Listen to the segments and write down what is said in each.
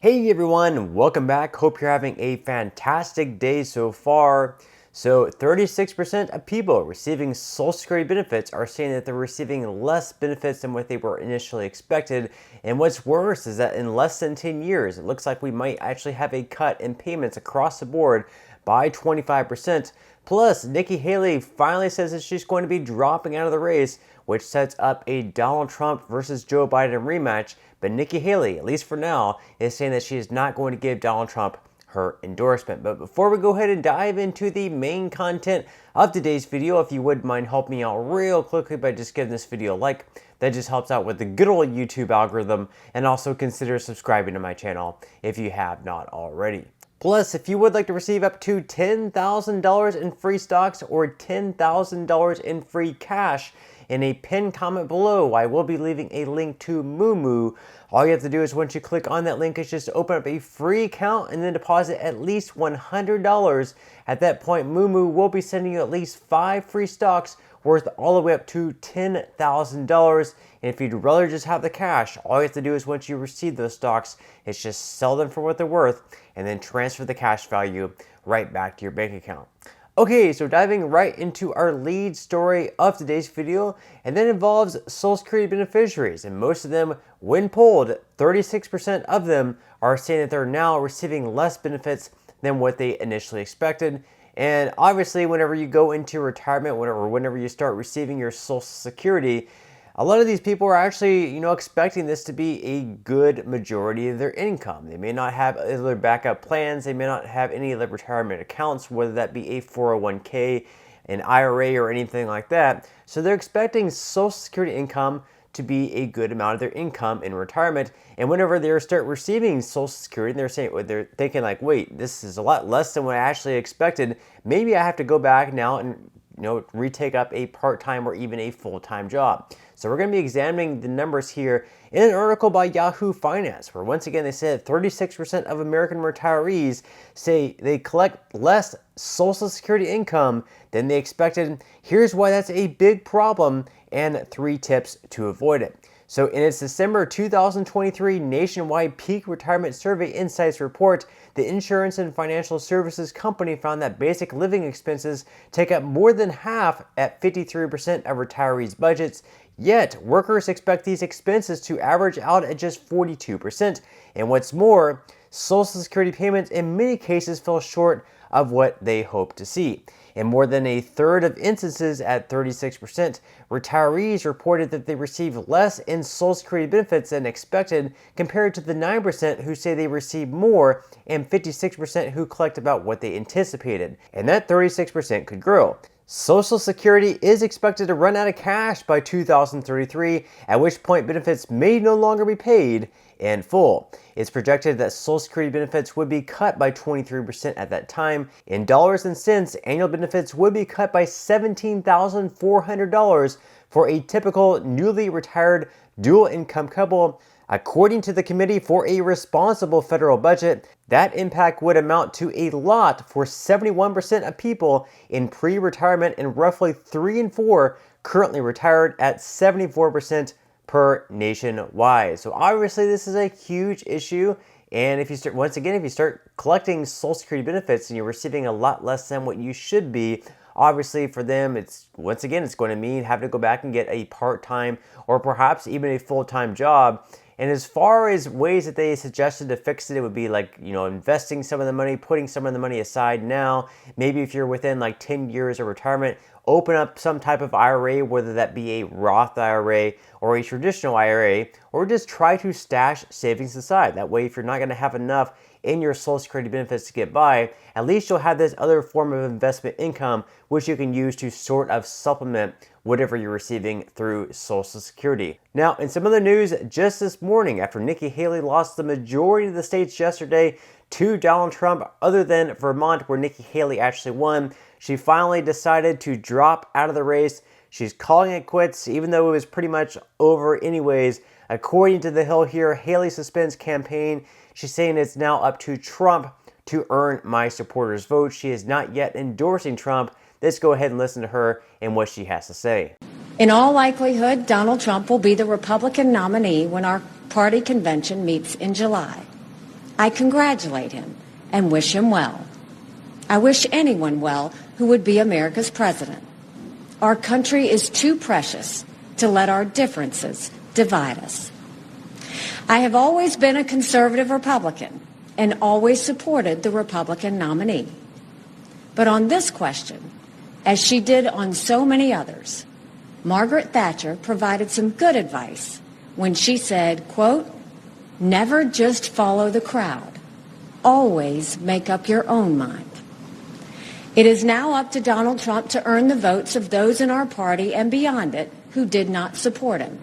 Hey everyone, welcome back. Hope you're having a fantastic day so far. So 36% of people receiving Social Security benefits are saying that they're receiving less benefits than what they were initially expected. And what's worse is that in less than 10 years, it looks like we might actually have a cut in payments across the board by 25%. Plus, Nikki Haley finally says that she's going to be dropping out of the race, which sets up a Donald Trump versus Joe Biden rematch. But Nikki Haley, at least for now, is saying that she is not going to give Donald Trump her endorsement. But before we go ahead and dive into the main content of today's video, if you would mind helping me out real quickly by just giving this video a like, that just helps out with the good old YouTube algorithm, and also consider subscribing to my channel if you have not already. Plus, if you would like to receive up to $10,000 in free stocks or $10,000 in free cash, in a pinned comment below, I will be leaving a link to Moomoo. All you have to do is once you click on that link is just open up a free account and then deposit at least $100. At that point, Moomoo will be sending you at least 5 free stocks worth all the way up to $10,000. And if you'd rather just have the cash, all you have to do is once you receive those stocks, is just sell them for what they're worth and then transfer the cash value right back to your bank account. Okay, so diving right into our lead story of today's video, and that involves Social Security beneficiaries, and most of them, when polled, 36% of them are saying that they're now receiving less benefits than what they initially expected. And obviously, whenever you go into retirement, whenever you start receiving your Social Security, a lot of these people are actually, expecting this to be a good majority of their income. They may not have other backup plans. They may not have any of their retirement accounts, whether that be a 401k, an IRA, or anything like that. So they're expecting Social Security income to be a good amount of their income in retirement. And whenever they start receiving Social Security, they're thinking like, wait, this is a lot less than what I actually expected. Maybe I have to go back now and retake up a part-time or even a full-time job. So we're going to be examining the numbers here in an article by Yahoo Finance, where once again they said 36% of American retirees say they collect less Social Security income than they expected. Here's why that's a big problem and 3 tips to avoid it. So in its December 2023 nationwide peak retirement survey insights report, the insurance and financial services company found that basic living expenses take up more than half at 53% of retirees' budgets. Yet, workers expect these expenses to average out at just 42%. And what's more, Social Security payments in many cases fell short of what they hoped to see. In more than a third of instances, at 36%, retirees reported that they received less in Social Security benefits than expected, compared to the 9% who say they receive more and 56% who collect about what they anticipated. And that 36% could grow. Social Security is expected to run out of cash by 2033, at which point benefits may no longer be paid in full. It's projected that Social Security benefits would be cut by 23% at that time. In dollars and cents, annual benefits would be cut by $17,400 for a typical newly retired dual income couple. According to the Committee for a Responsible Federal Budget, that impact would amount to a lot for 71% of people in pre-retirement and roughly 3 in 4 currently retired, at 74% per nationwide. So obviously this is a huge issue, and if you start collecting Social Security benefits and you're receiving a lot less than what you should be, obviously for them it's going to mean having to go back and get a part-time or perhaps even a full-time job. And as far as ways that they suggested to fix it, it would be like, investing some of the money, putting some of the money aside now. Maybe if you're within like 10 years of retirement, open up some type of IRA, whether that be a Roth IRA or a traditional IRA, or just try to stash savings aside. That way, if you're not going to have enough in your Social Security benefits to get by, at least you'll have this other form of investment income, which you can use to sort of supplement whatever you're receiving through Social Security. Now, in some other news, just this morning, after Nikki Haley lost the majority of the states yesterday to Donald Trump, other than Vermont, where Nikki Haley actually won, she finally decided to drop out of the race. She's calling it quits, even though it was pretty much over anyways. According to The Hill here, Haley suspends campaign. She's saying it's now up to Trump to earn my supporters' vote. She is not yet endorsing Trump. Let's go ahead and listen to her and what she has to say. In all likelihood, Donald Trump will be the Republican nominee when our party convention meets in July. I congratulate him and wish him well. I wish anyone well who would be America's president. Our country is too precious to let our differences divide us. I have always been a conservative Republican and always supported the Republican nominee. But on this question, as she did on so many others, Margaret Thatcher provided some good advice when she said, quote, "Never just follow the crowd. Always make up your own mind." It is now up to Donald Trump to earn the votes of those in our party and beyond it who did not support him.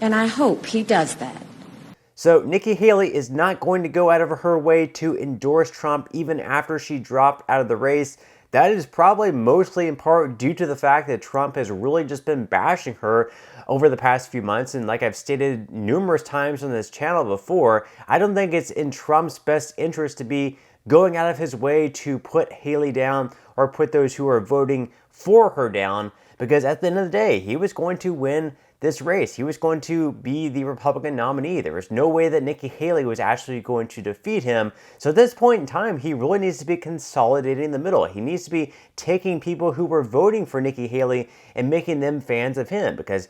And I hope he does that. So Nikki Haley is not going to go out of her way to endorse Trump even after she dropped out of the race. That is probably mostly in part due to the fact that Trump has really just been bashing her over the past few months. And like I've stated numerous times on this channel before, I don't think it's in Trump's best interest to be going out of his way to put Haley down or put those who are voting for her down, because at the end of the day, he was going to win this race. He was going to be the Republican nominee. There was no way that Nikki Haley was actually going to defeat him. So at this point in time, he really needs to be consolidating the middle. He needs to be taking people who were voting for Nikki Haley and making them fans of him, because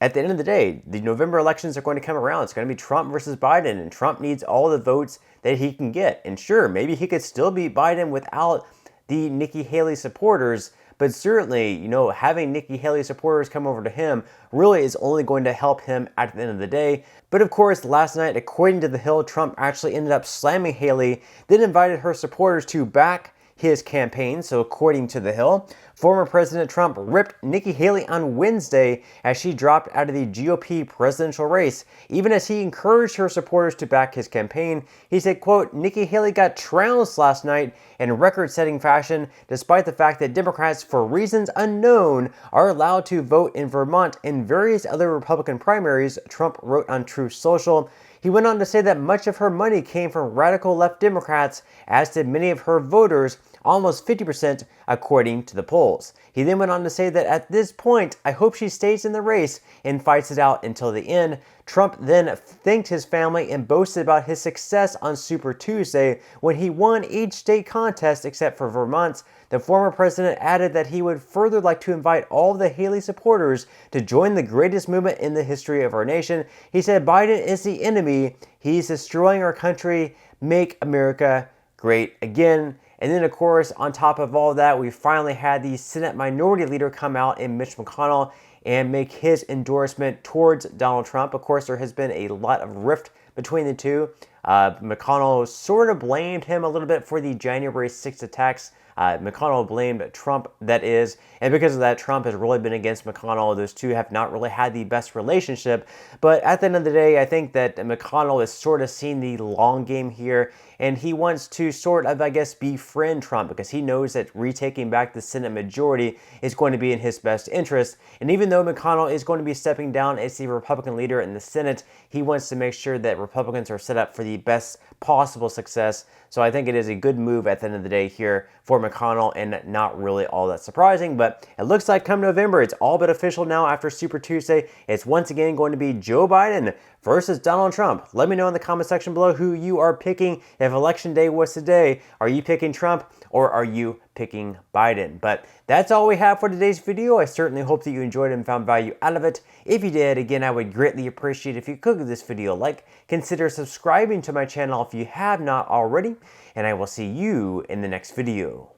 at the end of the day, the November elections are going to come around. It's going to be Trump versus Biden, and Trump needs all the votes that he can get. And sure, maybe he could still beat Biden without the Nikki Haley supporters, but certainly, having Nikki Haley supporters come over to him really is only going to help him at the end of the day. But of course, last night, according to The Hill, Trump actually ended up slamming Haley, then invited her supporters to back his campaign. So according to The Hill, former President Trump ripped Nikki Haley on Wednesday as she dropped out of the GOP presidential race, even as he encouraged her supporters to back his campaign. He said, quote, "Nikki Haley got trounced last night in record-setting fashion, despite the fact that Democrats, for reasons unknown, are allowed to vote in Vermont and various other Republican primaries," Trump wrote on Truth Social. He went on to say that much of her money came from radical left Democrats, as did many of her voters, almost 50% according to the polls. He then went on to say that at this point, "I hope she stays in the race and fights it out until the end." Trump then thanked his family and boasted about his success on Super Tuesday when he won each state contest except for Vermont's. The former president added that he would further like to invite all of the Haley supporters to join the greatest movement in the history of our nation. He said, "Biden is the enemy. He's destroying our country. Make America great again." And then, of course, on top of all that, we finally had the Senate Minority Leader come out in Mitch McConnell and make his endorsement towards Donald Trump. Of course, there has been a lot of rift between the two. McConnell sort of blamed him a little bit for the January 6th attacks. McConnell blamed Trump, that is, and because of that, Trump has really been against McConnell. Those two have not really had the best relationship, but at the end of the day, I think that McConnell is sort of seeing the long game here, and he wants to sort of, befriend Trump, because he knows that retaking back the Senate majority is going to be in his best interest. And even though McConnell is going to be stepping down as the Republican leader in the Senate, he wants to make sure that Republicans are set up for the best possible success. So I think it is a good move at the end of the day here for McConnell, and not really all that surprising. But it looks like come November, it's all but official now after Super Tuesday. It's once again going to be Joe Biden versus Donald Trump. Let me know in the comment section below who you are picking. If Election Day was today, are you picking Trump or are you picking Biden? But that's all we have for today's video. I certainly hope that you enjoyed it and found value out of it. If you did, again, I would greatly appreciate if you could give this video a like. Consider subscribing to my channel if you have not already, and I will see you in the next video.